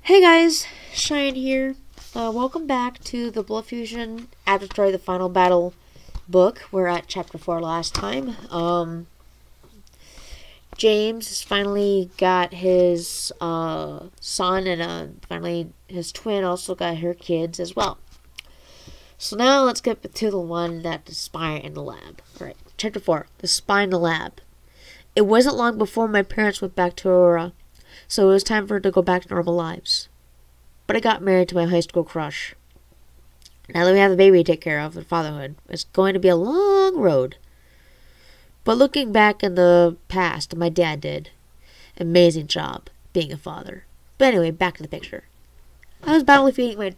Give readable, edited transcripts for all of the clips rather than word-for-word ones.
Hey guys, Cheyanne here. Welcome back to the Blood Fusion Afterstory The Final Battle book. We're at chapter 4 last time. James has finally got his son, and finally his twin also got her kids as well. So now let's get to the one that the spy in the lab. Alright, chapter 4, the spy in the lab. It wasn't long before my parents went back to Aurora, so it was time for her to go back to normal lives. But I got married to my high school crush. Now that we have the baby to take care of and fatherhood, it's going to be a long road. But looking back in the past, my dad did. Amazing job being a father. But anyway, back to the picture. I was battling feeding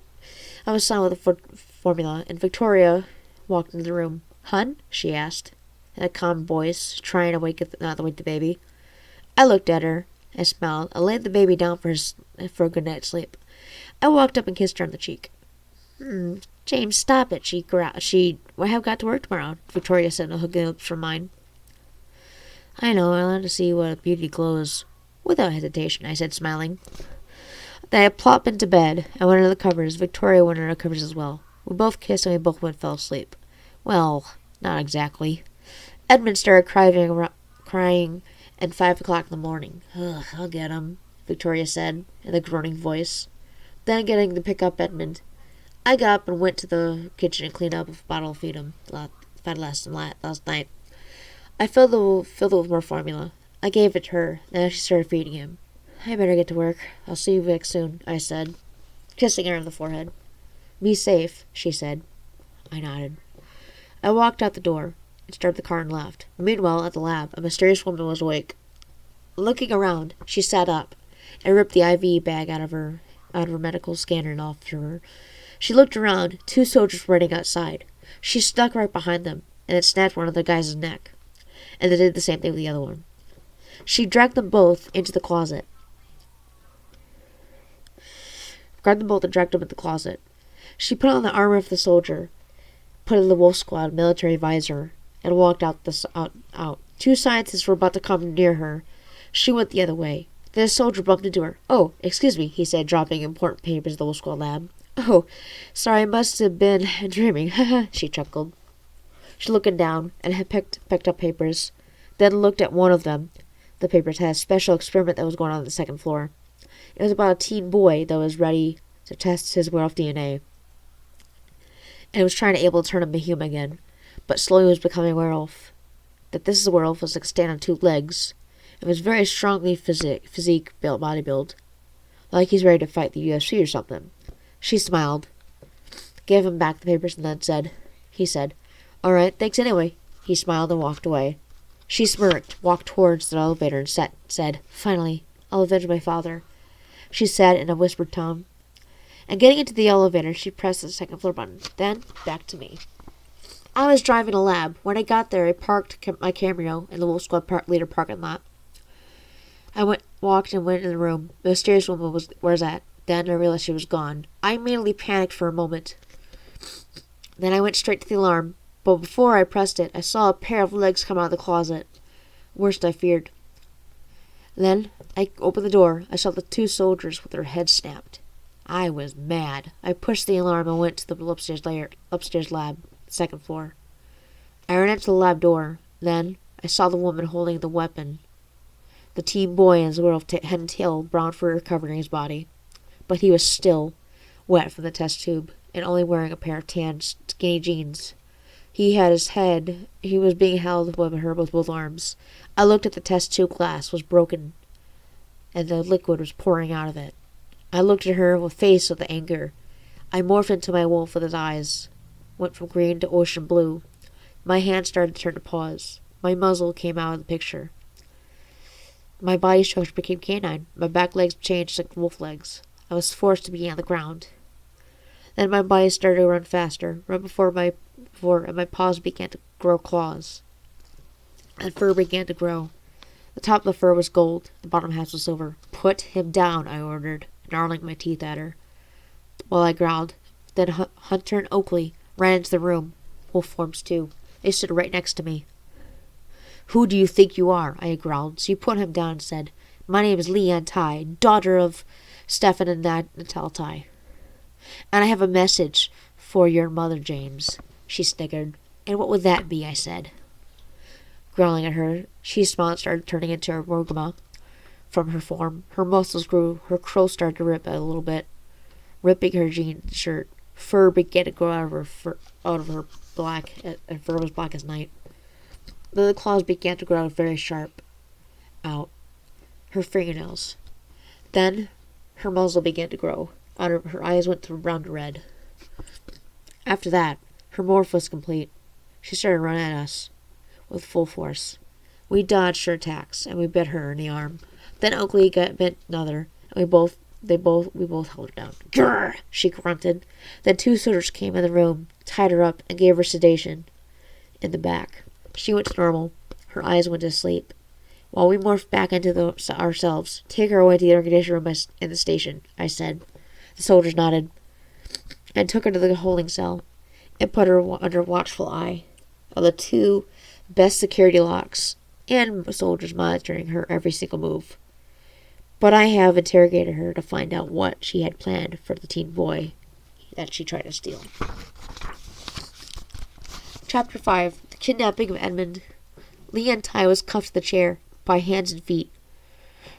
my son with a formula, and Victoria walked into the room. "Hun?" she asked, in a calm voice, trying to not to wake the baby. I looked at her. I smiled. I laid the baby down for a good night's sleep. I walked up and kissed her on the cheek. James, stop it, she growled. I have got to work tomorrow, Victoria said, hooking lips from mine. I know, I want to see what a beauty glows. Without hesitation, I said, smiling. Then I plopped into bed. I went under the covers. Victoria went under the covers as well. We both kissed and we both fell asleep. Well, not exactly. Edmund started crying at 5 o'clock in the morning. I'll get him, Victoria said, in a groaning voice. Then getting to pick up Edmund, I got up and went to the kitchen and cleaned up a bottle of feed him last night. I filled it with more formula. I gave it to her, then she started feeding him. I better get to work. I'll see you back soon, I said, kissing her on the forehead. Be safe, she said. I nodded. I walked out the door and started the car and left. Meanwhile, at the lab, a mysterious woman was awake. Looking around, she sat up and ripped the IV bag out of her medical scanner and off to her. She looked around. 2 soldiers were running outside. She stuck right behind them, and it snapped one of the guys' neck. And they did the same thing with the other one. She dragged them both into the closet. Grabbed them both and dragged them into the closet. She put on the armor of the soldier, put in the Wolf Squad military visor, and walked out. 2 scientists were about to come near her. She went the other way. Then a soldier bumped into her. "Oh, excuse me," he said, dropping important papers in the Wolf Squad lab. "Oh, sorry, I must have been dreaming." She chuckled. She looked down and had picked up papers, then looked at one of them. The papers had a special experiment that was going on the 2nd floor. It was about a teen boy that was ready to test his werewolf DNA. And was trying to able to turn him to human again, but slowly was becoming a werewolf. That this is a werewolf was like stand on 2 legs. It was very strongly physique built, body build, like he's ready to fight the UFC or something. She smiled, gave him back the papers, and then he said, "All right, thanks anyway." He smiled and walked away. She smirked, walked towards the elevator, and said, "Finally, I'll avenge my father," she said in a whispered tone. And getting into the elevator, she pressed the 2nd floor button. Then, back to me. I was driving a lab. When I got there, I parked my Camry in the Wolf Squad leader parking lot. I walked and went in the room. The mysterious woman was at. Then I realized she was gone. I immediately panicked for a moment. Then I went straight to the alarm. But before I pressed it, I saw a pair of legs come out of the closet. Worst I feared. Then I opened the door. I saw the 2 soldiers with their heads snapped. I was mad. I pushed the alarm and went to the upstairs lab, 2nd floor. I ran into the lab door. Then I saw the woman holding the weapon. The teen boy and his werewolf head and tail, brown fur covering his body. But he was still wet from the test tube, and only wearing a pair of tan, skinny jeans. He was being held by her with both arms. I looked at the test tube glass was broken, and the liquid was pouring out of it. I looked at her with a face of anger. I morphed into my wolf with his eyes, went from green to ocean blue. My hand started to turn to paws. My muzzle came out of the picture. My body structure became canine. My back legs changed like wolf legs. I was forced to be on the ground. Then my body started to run faster, and my paws began to grow claws. And fur began to grow. The top of the fur was gold, the bottom half was silver. "Put him down," I ordered, gnarling my teeth at her, while I growled. Then Hunter and Oakley ran into the room. Wolf forms too. They stood right next to me. "Who do you think you are?" I growled. So you put him down and said, "My name is Leanne Tai, daughter of Stefan and Nataltai. And I have a message for your mother, James, she sniggered. And what would that be, I said. Growling at her, she smiled and started turning into a Rogama from her form. Her muscles grew, her curls started to rip a little bit, ripping her jean shirt. Fur began to grow out of her black, and fur was black as night. Then the claws began to grow out very sharp out her fingernails. Then her muzzle began to grow. Her eyes went from brown to red. After that, her morph was complete. She started running at us with full force. We dodged her attacks, and we bit her in the arm. Then Oakley bit another, and we both held her down. Grrr! She grunted. Then 2 soldiers came in the room, tied her up, and gave her sedation in the back. She went to normal. Her eyes went to sleep. While we morphed back into ourselves, take her away to the air conditioning room in the station, I said. The soldiers nodded, and took her to the holding cell, and put her under watchful eye of the 2 best security locks, and soldiers monitoring her every single move. But I have interrogated her to find out what she had planned for the teen boy that she tried to steal. Chapter 5. The Kidnapping of Edmund. Leanne Ty was cuffed to the chair by hands and feet.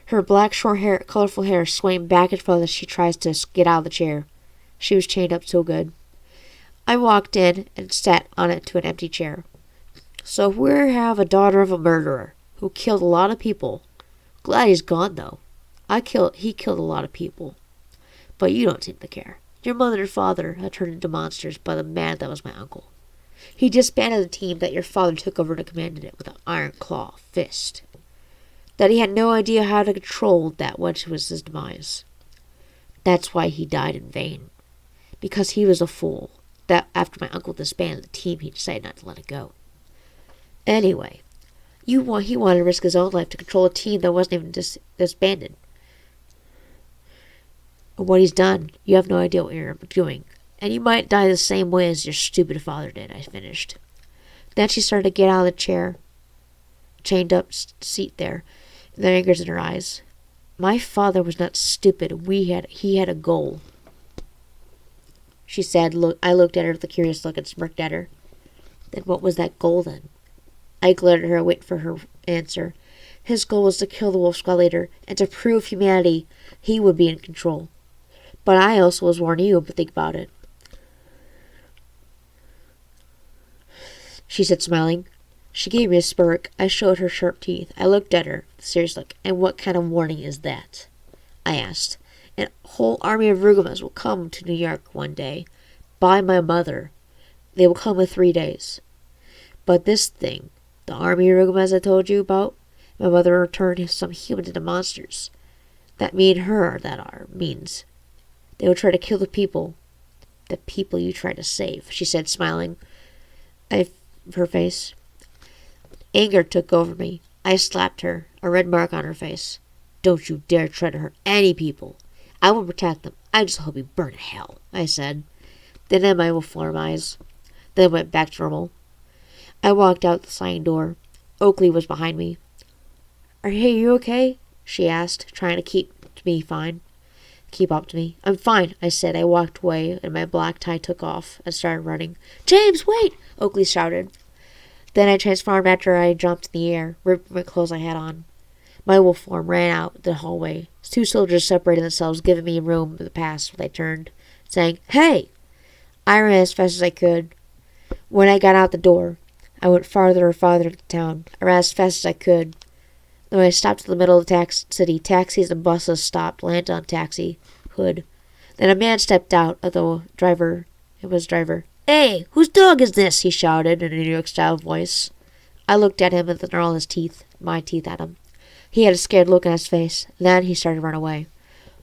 Her black, colorful hair swaying back and forth as she tries to get out of the chair. She was chained up so good. I walked in and sat on it to an empty chair. So we have a daughter of a murderer who killed a lot of people. Glad he's gone, though. He killed a lot of people. But you don't seem to care. Your mother and father had turned into monsters by the man that was my uncle. He disbanded the team that your father took over and commanded it with an iron claw fist. That he had no idea how to control that which was his demise. That's why he died in vain. Because he was a fool. That after my uncle disbanded the team, he decided not to let it go. Anyway, he wanted to risk his own life to control a team that wasn't even disbanded. What he's done, you have no idea what you're doing. And you might die the same way as your stupid father did, I finished. Then she started to get out of the chair, chained up seat there, and the anger's in her eyes. My father was not stupid. He had a goal. She said. I looked at her with a curious look and smirked at her. Then what was that goal then? I glared at her, waiting for her answer. His goal was to kill the Wolf Squad leader and to prove humanity he would be in control. But I also was warning you to think about it. She said, smiling. She gave me a smirk. I showed her sharp teeth. I looked at her with a serious look. And what kind of warning is that? I asked. A whole army of Rugamas will come to New York one day. By my mother. They will come in 3 days. But this thing, the army of Rugamas I told you about, my mother returned some humans into monsters. That means they will try to kill the people you tried to save, she said, smiling. Her face. Anger took over me. I slapped her, a red mark on her face. Don't you dare try to hurt any people. I will protect them. I just hope you burn in hell, I said. Then in my wolf-form eyes. Then went back to normal. I walked out the sliding door. Oakley was behind me. Are you okay? She asked, trying to keep up to me. I'm fine, I said. I walked away, and my black tie took off and started running. James, wait! Oakley shouted. Then I transformed after I jumped in the air, ripped my clothes I had on. My wolf form ran out the hallway. 2 soldiers separated themselves, giving me room to pass when I turned, saying, Hey! I ran as fast as I could. When I got out the door, I went farther and farther into town. I ran as fast as I could. When I stopped in the middle of the city, taxis and buses stopped, landed on taxi hood. Then a man stepped out of the driver. It was driver. Hey, whose dog is this? He shouted in a New York-style voice. I looked at him and then all my teeth at him. He had a scared look on his face. Then he started to run away.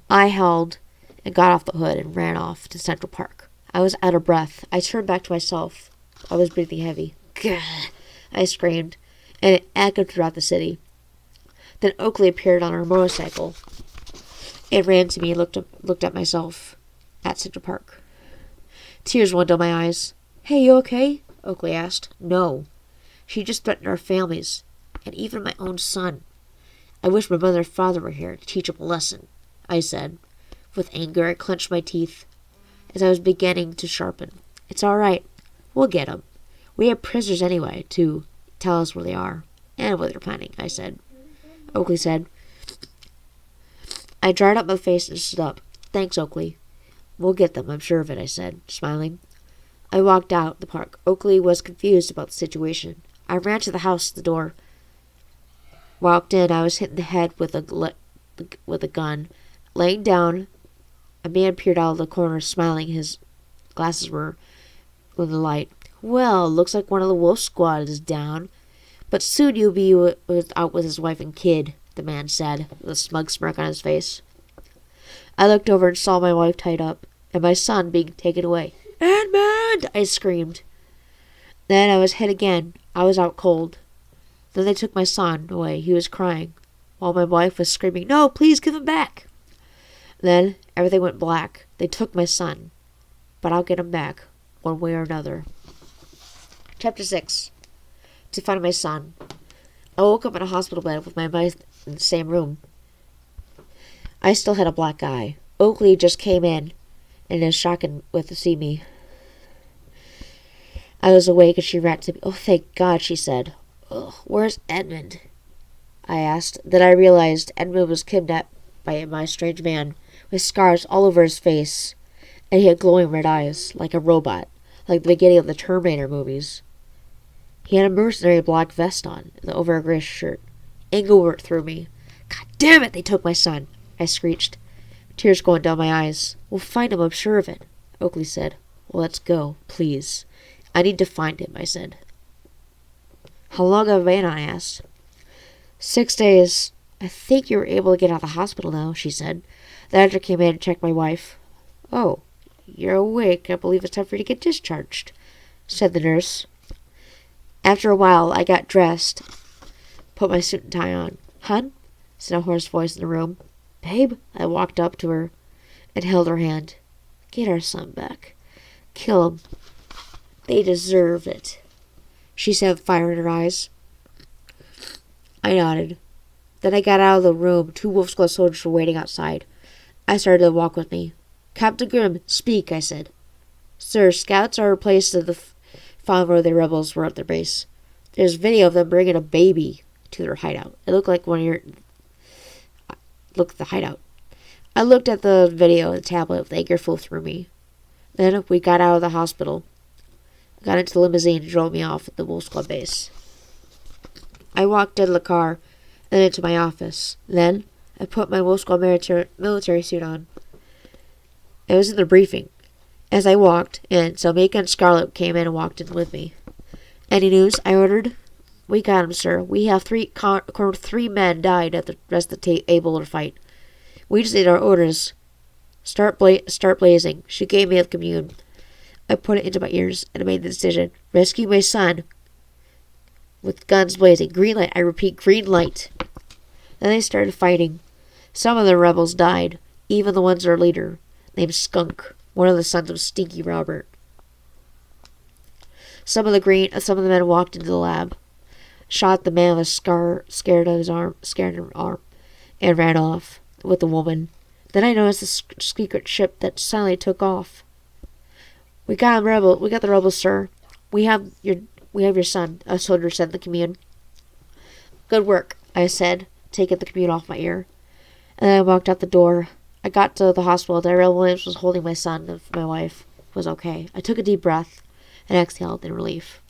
I howled and got off the hood and ran off to Central Park. I was out of breath. I turned back to myself. I was breathing heavy. Gah! I screamed, and it echoed throughout the city. Then Oakley appeared on her motorcycle. It ran to me and looked at myself at Central Park. Tears welled down my eyes. Hey, you okay? Oakley asked. No. She just threatened our families, and even my own son. I wish my mother and father were here to teach him a lesson, I said. With anger, I clenched my teeth as I was beginning to sharpen. It's all right. We'll get 'em. We have prisoners anyway to tell us where they are and what they're planning, I said. Oakley said. I dried up my face and stood up. Thanks, Oakley. We'll get them, I'm sure of it, I said, smiling. I walked out the park. Oakley was confused about the situation. I ran to the house, the door. Walked in. I was hit in the head with a gun. Laying down, a man peered out of the corner, smiling. His glasses were in the light. Well, looks like one of the wolf squad is down. But soon you'll be out with his wife and kid, the man said, with a smug smirk on his face. I looked over and saw my wife tied up, and my son being taken away. Edmund! I screamed. Then I was hit again. I was out cold. Then they took my son away. He was crying, while my wife was screaming, No, please give him back. Then everything went black. They took my son, but I'll get him back, one way or another. Chapter 6. To find my son. I woke up in a hospital bed with my wife in the same room. I still had a black eye. Oakley just came in and is shocked to see me. I was awake and she ran to me. Oh, thank God, she said. Where's Edmund? I asked. Then I realized Edmund was kidnapped by my strange man with scars all over his face, and he had glowing red eyes, like a robot, like the beginning of the Terminator movies. He had a mercenary black vest on, over a gray shirt. Anger worked through me. God damn it, they took my son, I screeched, tears going down my eyes. We'll find him, I'm sure of it, Oakley said. Well, let's go, please. I need to find him, I said. How long have I been on? I asked. 6 days. I think you were able to get out of the hospital now, she said. The doctor came in and checked my wife. Oh, you're awake. I believe it's time for you to get discharged, said the nurse. After a while, I got dressed, put my suit and tie on. Hun? Said a hoarse voice in the room. Babe? I walked up to her and held her hand. Get our son back. Kill him. They deserve it, she said with fire in her eyes. I nodded. Then I got out of the room. 2 Wolf Squad soldiers were waiting outside. I started to walk with me. Captain Grimm, speak, I said. Sir, scouts are replaced at the farm where the rebels were at their base. There's video of them bringing a baby to their hideout. It looked like Look at the hideout. I looked at the video on the tablet with anger flew through me. Then we got out of the hospital. Got into the limousine and drove me off at the Wolf Squad base. I walked into the car and into my office. Then I put my Wolf Squad military suit on. It was in the briefing. As I walked in, Mika and Scarlet came in and walked in with me. Any news? I ordered. We got him, sir. We have 3 men died at the rest of the able to fight. We just need our orders. Start blazing. She gave me a commune. I put it into my ears and I made the decision. Rescue my son. With guns blazing. Green light. I repeat, green light. Then they started fighting. Some of the rebels died. Even the ones their leader, named Skunk, one of the sons of Stinky Robert. Some of the men walked into the lab, shot the man with a scar scared in his arm, and ran off with the woman. Then I noticed the secret ship that suddenly took off. We got the rebels, sir. We have your son, a soldier said in the commune. Good work, I said, taking the commune off my ear. And then I walked out the door. I got to the hospital. Darrell Williams was holding my son and my wife was okay. I took a deep breath and exhaled in relief.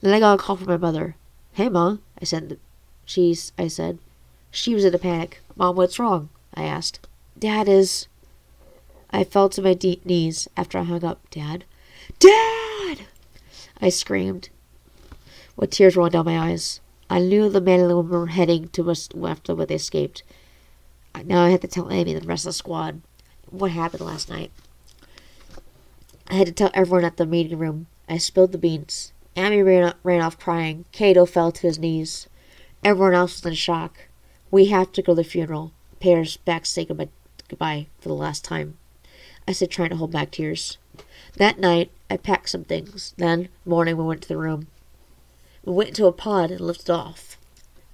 Then I got a call from my mother. Hey, Mom, I said. She was in a panic. Mom, what's wrong? I asked. Dad is... I fell to my knees after I hung up. Dad? Dad! I screamed, with tears rolling down my eyes. I knew the man and the woman were heading to us after they escaped. Now I had to tell Amy and the rest of the squad what happened last night. I had to tell everyone at the meeting room. I spilled the beans. Amy ran off crying. Cato fell to his knees. Everyone else was in shock. We have to go to the funeral. Pay her back to say goodbye for the last time, I said, trying to hold back tears. That night, I packed some things. Then, morning, we went to the room. We went into a pod and lifted off.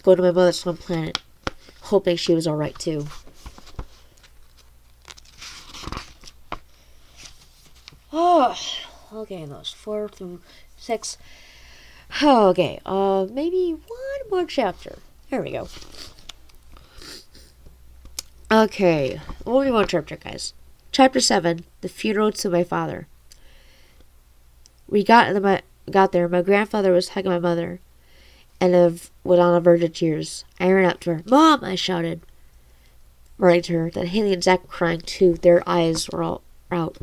Go to my mother's swim planet, hoping she was all right, too. Oh, okay, those 4 through 6. Okay, maybe one more chapter. There we go. Okay, only one chapter, guys. Chapter 7, The Funeral to My Father. We got there. My grandfather was hugging my mother, and was on the verge of tears. I ran up to her. "Mom!" I shouted, running to her. Then Haley and Zach were crying too. Their eyes were all out.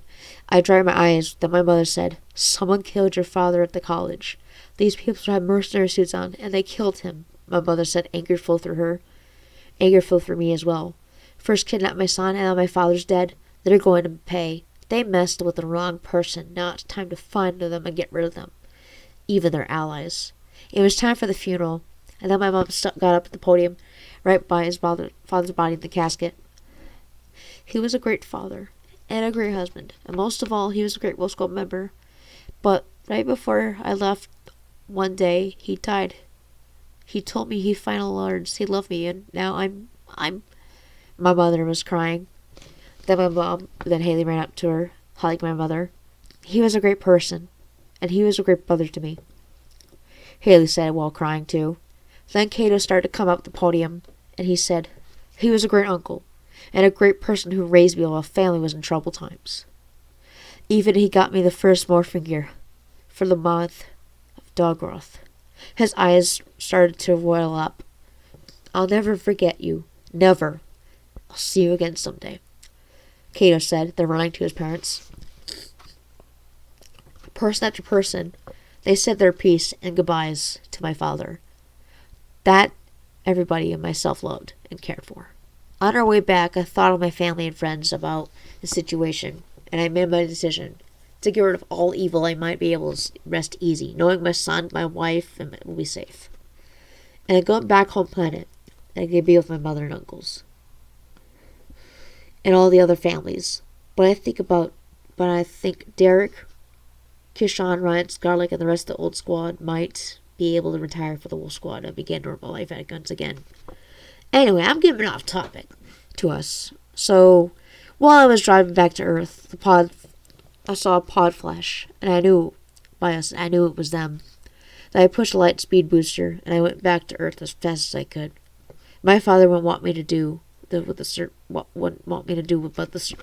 I dried my eyes. Then my mother said, "Someone killed your father at the college. These people had mercenary suits on, and they killed him." My mother said, anger flowed through her. Anger flowed through me as well. First kidnapped my son, and now my father's dead. They're going to pay. They messed with the wrong person. Now it's time to find them and get rid of them. Even their allies. It was time for the funeral, and then my mom got up at the podium, right by his father's body in the casket. He was a great father, and a great husband, and most of all, he was a great Will Squad member. But right before I left one day, he died. He told me he finally learned he loved me, and now I'm. My mother was crying. Then Haley ran up to her, hugging my mother. He was a great person, and he was a great brother to me, Haley said while crying too. Then Cato started to come up the podium, and he said, he was a great uncle, and a great person who raised me while our family was in troubled times. Even he got me the first morphine gear for the month of dog growth. His eyes started to roil up. I'll never forget you. Never. I'll see you again someday, Cato said, then running to his parents. Person after person, they said their piece and goodbyes to my father. That everybody and myself loved and cared for. On our way back, I thought of my family and friends about the situation, and I made my decision. To get rid of all evil, I might be able to rest easy, knowing my son, my wife, and will be safe. And I go back home planet, and I can be with my mother and uncles. And all the other families. But I think Derek, Kishan, Ryan, Scarlett, and the rest of the old squad might be able to retire for the Wolf Squad and begin normal life at guns again. Anyway, I'm getting off topic to us. So, while I was driving back to Earth, I saw a pod flash, and I knew it was them. Then I pushed the light speed booster, and I went back to Earth as fast as I could. My father wouldn't want me to do about the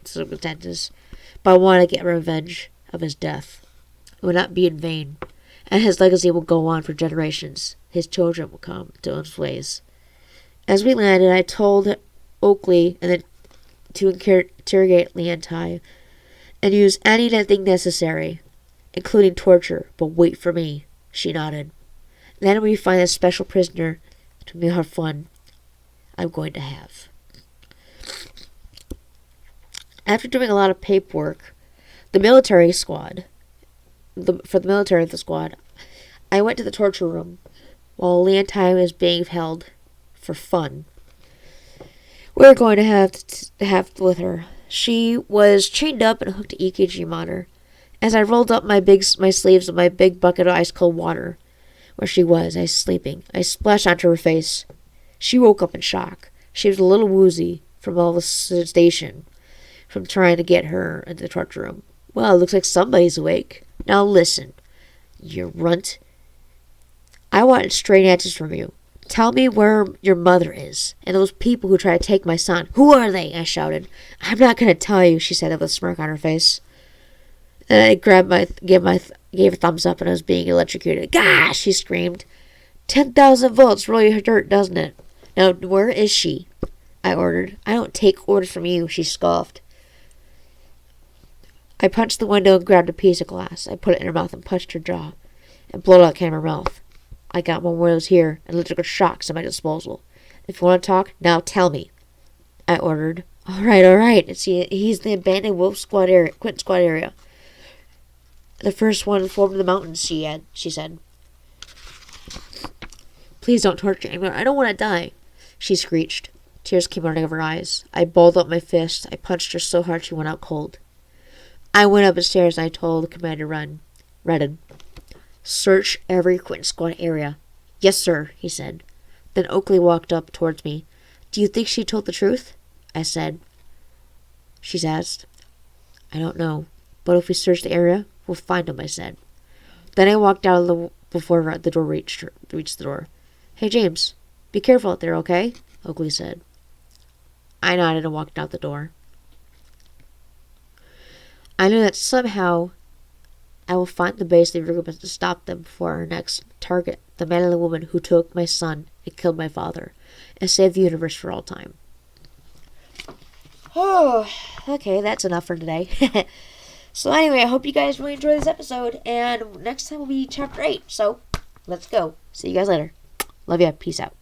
circumstances, but I wanted to get revenge of his death. It would not be in vain, and his legacy will go on for generations. His children will come to his ways. As we landed, I told Oakley and then to interrogate Leonti and use anything necessary, including torture, but wait for me. She nodded. Then we find a special prisoner to be have fun I'm going to have. After doing a lot of paperwork, for the military of the squad, I went to the torture room while Leonti was being held for fun. We were going to have with her. She was chained up and hooked to EKG monitor. As I rolled up my sleeves with my big bucket of ice cold water, where she was sleeping, I splashed onto her face. She woke up in shock. She was a little woozy from all the sedation from trying to get her into the torture room. Well, it looks like somebody's awake. Now listen, you runt. I wanted straight answers from you. Tell me where your mother is, and those people who try to take my son. Who are they? I shouted. I'm not going to tell you, she said with a smirk on her face. Then I gave a thumbs up, and I was being electrocuted. Gosh, she screamed. 10,000 volts really hurt, doesn't it? Now, where is she? I ordered. I don't take orders from you, she scoffed. I punched the window and grabbed a piece of glass. I put it in her mouth and punched her jaw and blowed out came her mouth. I got one of those here, and electrical shocks at my disposal. If you want to talk, now tell me, I ordered. All right. He's the abandoned Wolf Squad area, Quentin Squad area. The first one formed in the mountains, she said. Please don't torture me. I don't want to die, she screeched. Tears came running out of her eyes. I balled up my fist. I punched her so hard she went out cold. I went up the stairs and I told the commander Redden, search every Quentin Squad area. Yes, sir, he said. Then Oakley walked up towards me. Do you think she told the truth? I said. She's asked. I don't know. but if we search the area, we'll find him, I said. Then I walked out before the door reached the door. Hey, James, be careful out there, okay? Oakley said. I nodded and walked out the door. I knew that somehow I will find the base of the Rubens to stop them before our next target, the man and the woman who took my son and killed my father, and saved the universe for all time. Oh, okay, that's enough for today. So anyway, I hope you guys really enjoyed this episode, and next time will be chapter 8. So, let's go. See you guys later. Love ya. Peace out.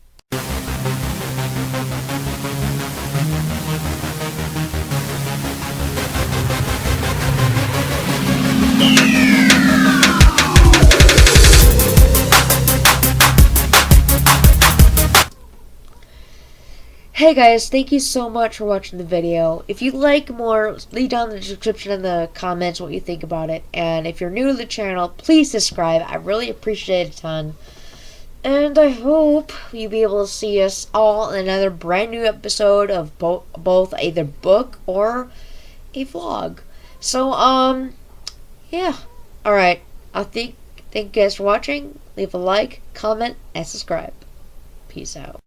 Hey guys, thank you so much for watching the video. If you'd like more, leave down in the description in the comments what you think about it. And if you're new to the channel, please subscribe. I really appreciate it a ton. And I hope you'll be able to see us all in another brand new episode of both either book or a vlog. So, yeah. Alright. Thank you guys for watching. Leave a like, comment, and subscribe. Peace out.